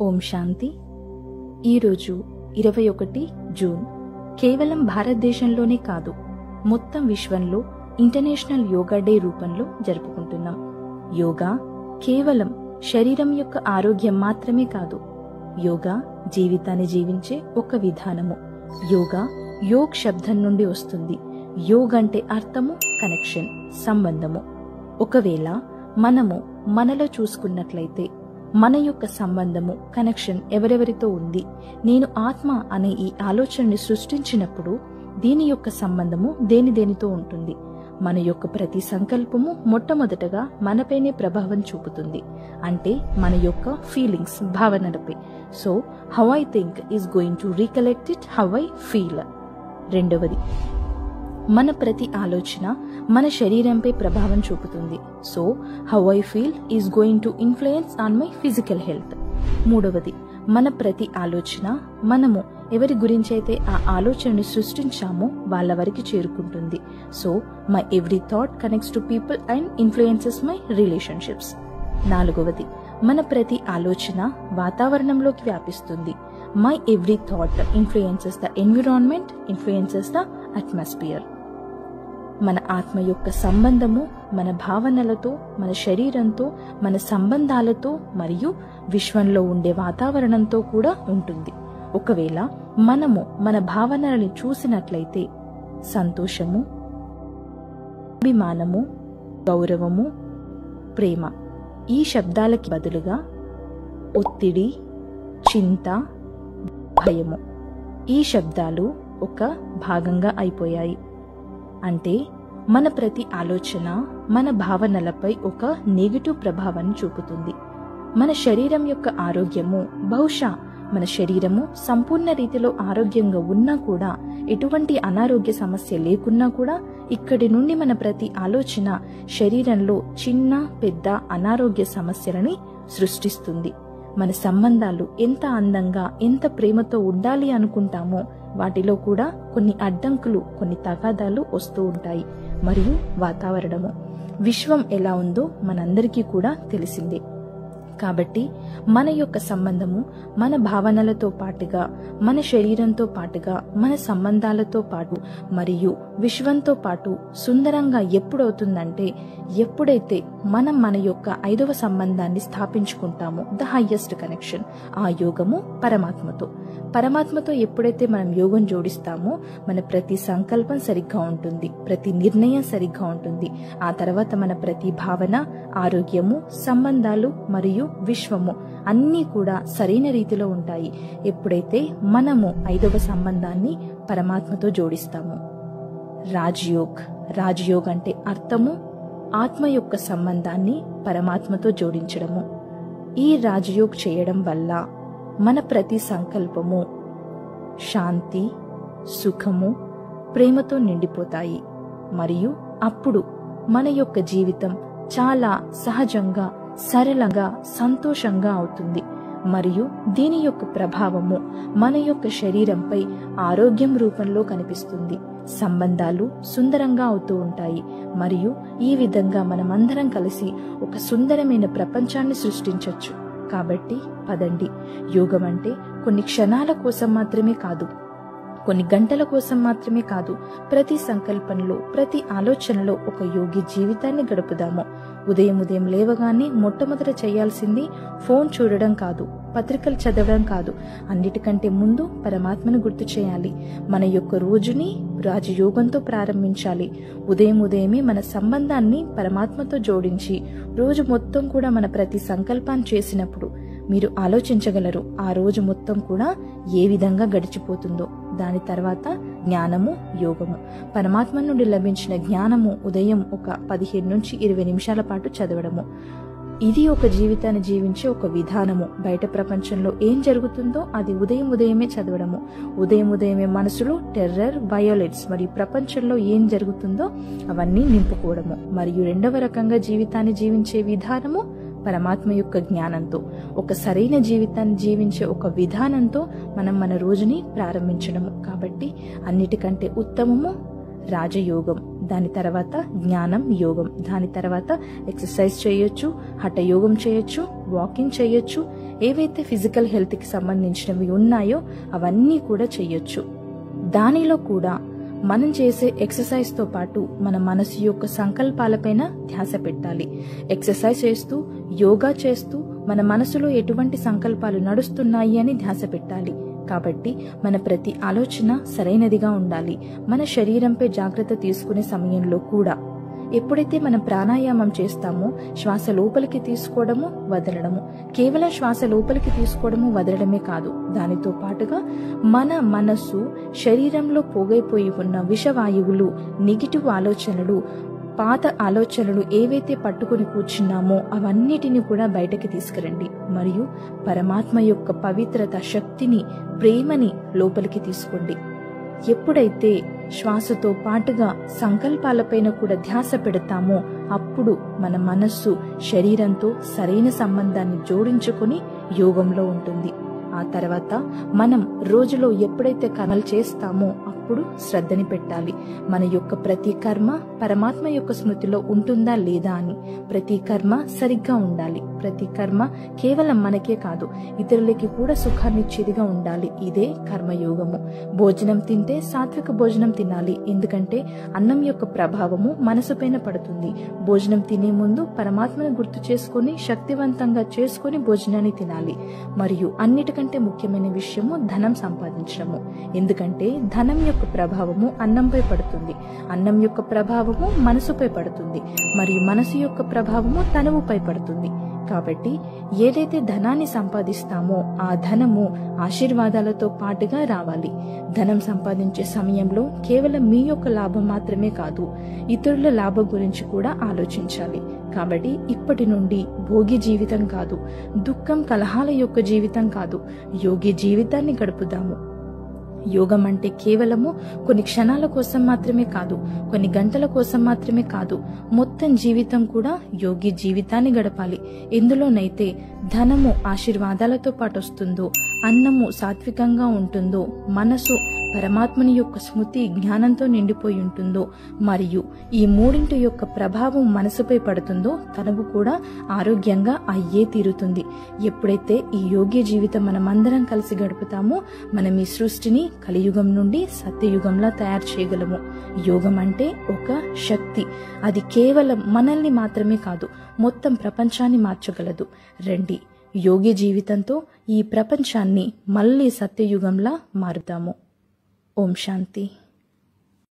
ఓం శాంతి. ఈరోజు 21 జూన్ కేవలం భారతదేశంలోనే కాదు, మొత్తం విశ్వంలో ఇంటర్నేషనల్ యోగా డే రూపంలో జరుపుకుంటున్నాం. యోగా కేవలం శరీరం యొక్క ఆరోగ్యం మాత్రమే కాదు, యోగా జీవితాన్ని జీవించే ఒక విధానము. యోగా యోగ్ శబ్దం నుండి వస్తుంది. యోగ్ అంటే అర్థము కనెక్షన్, సంబంధము. ఒకవేళ మనము మనలో చూసుకున్నట్లయితే మన యొక్క సంబంధము కనెక్షన్ ఎవరెవరితో ఉంది, నేను ఆత్మ అనే ఈ ఆలోచనని సృష్టించినప్పుడు దీని యొక్క సంబంధము దేనితో ఉంటుంది. మన యొక్క ప్రతి సంకల్పము మొట్టమొదటగా మనపైనే ప్రభావం చూపుతుంది, అంటే మన యొక్క ఫీలింగ్స్, భావనలపై. So how I think is going to recollect it how I feel. రెండవది, మన ప్రతి ఆలోచన మన శరీరంపై ప్రభావం చూపుతుంది. So how I feel is going to influence on my physical health. మూడవది, మన ప్రతి ఆలోచన మనము ఎవరి గురించి అయితే ఆ ఆలోచనని సృష్టించామో వాళ్ళ వరకు చేరుకుంటుంది. So my every thought connects to people and influences my relationships. నాలుగవది, మన ప్రతి ఆలోచన వాతావరణంలోకి వ్యాపిస్తుంది. My every thought influences the environment, influences the atmosphere. మన ఆత్మ యొక్క సంబంధము మన భావనలతో, మన శరీరంతో, మన సంబంధాలతో మరియు విశ్వంలో ఉండే వాతావరణంతో కూడా ఉంటుంది. ఒకవేళ మనము మన భావనలని చూసినట్లయితే సంతోషము, అభిమానము, గౌరవము, ప్రేమ ఈ శబ్దాలకి బదులుగా ఒత్తిడి, చింత, భయము ఈ శబ్దాలు ఒక భాగంగా అయిపోయాయి. అంటే మన ప్రతి ఆలోచన మన భావనలపై ఒక నెగటివ్ ప్రభావాన్ని చూపుతుంది. మన శరీరం యొక్క ఆరోగ్యము, బహుశా మన శరీరము సంపూర్ణ రీతిలో ఆరోగ్యంగా ఉన్నా కూడా, ఎటువంటి అనారోగ్య సమస్య లేకున్నా కూడా, ఇక్కడి నుండి మన ప్రతి ఆలోచన శరీరంలో చిన్న పెద్ద అనారోగ్య సమస్యలని సృష్టిస్తుంది. మన సంబంధాలు ఎంత అందంగా, ఎంత ప్రేమతో ఉండాలి అనుకుంటామో వాటిలో కూడా కొన్ని అడ్డంకులు, కొన్ని తగాదాలు వస్తూ ఉంటాయి. మరియు వాతావరణము, విశ్వం ఎలా ఉందో మనందరికీ కూడా తెలిసిందే. కాబట్టి మన యొక్క సంబంధము మన భావనలతో పాటుగా, మన శరీరంతో పాటుగా, మన సంబంధాలతో పాటు మరియు విశ్వంతో పాటు సుందరంగా ఎప్పుడవుతుందంటే ఎప్పుడైతే మనం మన యొక్క 5వ సంబంధాన్ని స్థాపించుకుంటామో, ద హైయెస్ట్ కనెక్షన్, ఆ యోగము పరమాత్మతో ఎప్పుడైతే మనం యోగం జోడిస్తామో మన ప్రతి సంకల్పం సరిగ్గా ఉంటుంది, ప్రతి నిర్ణయం సరిగ్గా ఉంటుంది. ఆ తర్వాత మన ప్రతి భావన, ఆరోగ్యము, సంబంధాలు మరియు విశ్వము అన్నీ కూడా సరైన రీతిలో ఉంటాయి ఎప్పుడైతే మనము 5వ సంబంధాన్ని పరమాత్మతో జోడిస్తాము. రాజ్యోగ్ అంటే అర్థము ఆత్మ యొక్క సంబంధాన్ని పరమాత్మతో జోడించడము. ఈ రాజయోగ్ చేయడం వల్ల మన ప్రతి సంకల్పము శాంతి, సుఖము, ప్రేమతో నిండిపోతాయి. మరియు అప్పుడు మన యొక్క జీవితం చాలా సహజంగా, సరళంగా, సంతోషంగా అవుతుంది. మరియు దీని యొక్క ప్రభావము మన యొక్క శరీరంపై ఆరోగ్యం రూపంలో కనిపిస్తుంది. సంబంధాలు సుందరంగా అవుతూ ఉంటాయి. మరియు ఈ విధంగా మనమందరం కలిసి ఒక సుందరమైన ప్రపంచాన్ని సృష్టించవచ్చు. కాబట్టి పదండి, యోగం అంటే కొన్ని క్షణాల కోసం మాత్రమే కాదు, కొన్ని గంటల కోసం మాత్రమే కాదు, ప్రతి సంకల్పంలో, ప్రతి ఆలోచనలో ఒక యోగి జీవితాన్ని గడుపుదాము. ఉదయం లేవగానే మొట్టమొదట చేయాల్సింది ఫోన్ చూడడం కాదు, పత్రికలు చదవడం కాదు. అన్నిటికంటే ముందు పరమాత్మను గుర్తు చేయాలి. మన యొక్క రోజుని రాజయోగంతో ప్రారంభించాలి. ఉదయమే మన సంబంధాన్ని పరమాత్మతో జోడించి రోజు మొత్తం కూడా మన ప్రతి సంకల్పాన్ని చేసినప్పుడు మీరు ఆలోచించగలరు ఆ రోజు మొత్తం కూడా ఏ విధంగా గడిచిపోతుందో. దాని తర్వాత జ్ఞానము, యోగము, పరమాత్మ నుండి లభించిన జ్ఞానము ఉదయం ఒక 15 నుంచి 20 నిమిషాల పాటు చదవడము. ఇది ఒక జీవితాన్ని జీవించే ఒక విధానము. బయట ప్రపంచంలో ఏం జరుగుతుందో అది ఉదయమే చదవడము. ఉదయమే మనసులో టెర్రర్, వయోలెన్స్ మరియు ప్రపంచంలో ఏం జరుగుతుందో అవన్నీ నింపుకోవడము. మరియు రెండవ రకంగా జీవితాన్ని జీవించే విధానము పరమాత్మ యొక్క జ్ఞానంతో, ఒక సరైన జీవితాన్ని జీవించే ఒక విధానంతో మనం మన రోజుని ప్రారంభించడము. కాబట్టి అన్నిటికంటే ఉత్తమము రాజయోగం, దాని తర్వాత జ్ఞానం, యోగం, దాని తర్వాత ఎక్సర్సైజ్ చేయొచ్చు, హఠయోగం చేయొచ్చు, వాకింగ్ చేయొచ్చు, ఏవైతే ఫిజికల్ హెల్త్కి సంబంధించినవి ఉన్నాయో అవన్నీ కూడా చెయ్యొచ్చు. దానిలో కూడా మనం చేసే ఎక్సర్సైజ్తో పాటు మన మనసు యొక్క సంకల్పాలపైన ధ్యాస పెట్టాలి. ఎక్సర్సైజ్ చేస్తూ, యోగా చేస్తూ మన మనసులో ఎటువంటి సంకల్పాలు నడుస్తున్నాయి అని ధ్యాస పెట్టాలి. కాబట్టి మన ప్రతి ఆలోచన సరైనదిగా ఉండాలి. మన శరీరంపై జాగ్రత్త తీసుకునే సమయంలో కూడా ఎప్పుడైతే మనం ప్రాణాయామం చేస్తామో శ్వాస లోపలికి తీసుకోవడము, వదలడము, కేవలం శ్వాస లోపలికి తీసుకోవడము, వదలడమే కాదు, దానితో పాటుగా మన మనస్సు శరీరంలో పోగైపోయి ఉన్న విషవాయువులు, నెగిటివ్ ఆలోచనలు, పాత ఆలోచనలు ఏవైతే పట్టుకుని కూర్చున్నామో అవన్నిటిని కూడా బయటకి తీసుకురండి. మరియు పరమాత్మ యొక్క పవిత్రత, శక్తిని, ప్రేమని లోపలికి తీసుకోండి. ఎప్పుడైతే శ్వాసతో పాటుగా సంకల్పాలపైన కూడా ధ్యాస పెడతామో అప్పుడు మన మనస్సు శరీరంతో సరైన సంబంధాన్ని జోడించుకొని యోగంలో ఉంటుంది. ఆ తర్వాత మనం రోజులో ఎప్పుడైతే కర్మలు చేస్తామో అప్పుడు శ్రద్ధని పెట్టాలి. మన యొక్క ప్రతి కర్మ పరమాత్మ యొక్క స్మృతిలో ఉంటుందా లేదా అని. ప్రతి కర్మ సరిగ్గా ఉండాలి. ప్రతి కర్మ కేవలం మనకే కాదు, ఇతరులకి కూడా సుఖాన్ని ఇచ్చేదిగా ఉండాలి. ఇదే కర్మయోగము. భోజనం తింటే సాత్విక భోజనం తినాలి. ఎందుకంటే అన్నం యొక్క ప్రభావము మనసుపైన పడుతుంది. భోజనం తినే ముందు పరమాత్మను గుర్తు చేసుకుని శక్తివంతంగా చేసుకుని భోజనాన్ని తినాలి. మరియు అన్నిటికంటే ముఖ్యమైన విషయము ధనం సంపాదించడము. ఎందుకంటే ధనం యొక్క ప్రభావము అన్నంపై పడుతుంది, అన్నం యొక్క ప్రభావము మనసుపై పడుతుంది, మరియు మనసు యొక్క ప్రభావము తనువుపై పడుతుంది. కాబట్టి ఏదైతే ధనాన్ని సంపాదిస్తామో ఆ ధనము ఆశీర్వాదాలతో పాటుగా రావాలి. ధనం సంపాదించే సమయంలో కేవలం మీ యొక్క లాభం మాత్రమే కాదు, ఇతరుల లాభం గురించి కూడా ఆలోచించాలి. కాబట్టి ఇప్పటి నుండి భోగి జీవితం కాదు, దుఃఖం కలహాల యొక్క జీవితం కాదు, యోగి జీవితాన్ని గడుపుదాము. యోగం అంటే కేవలము కొన్ని క్షణాల కోసం మాత్రమే కాదు, కొన్ని గంటల కోసం మాత్రమే కాదు, మొత్తం జీవితం కూడా యోగి జీవితాన్ని గడపాలి. ఎందులోనైతే ధనము ఆశీర్వాదాలతో పాటు వస్తుందో, అన్నము సాత్వికంగా ఉంటుందో, మనసు పరమాత్మని యొక్క స్మృతి జ్ఞానంతో నిండిపోయి ఉంటుందో, మరియు ఈ మూడింటి యొక్క ప్రభావం మనసుపై పడుతుందో తనవు కూడా ఆరోగ్యంగా అయ్యే తీరుతుంది. ఎప్పుడైతే ఈ యోగి జీవితం మనమందరం కలిసి గడుపుతామో మనం ఈ సృష్టిని కలియుగం నుండి సత్యయుగంలా తయారు చేయగలము. యోగం అంటే ఒక శక్తి. అది కేవలం మనల్ని మాత్రమే కాదు, మొత్తం ప్రపంచాన్ని మార్చగలదు. రండి, యోగి జీవితంతో ఈ ప్రపంచాన్ని మళ్ళీ సత్యయుగంలా మారుతాము. ఓం శాంతి.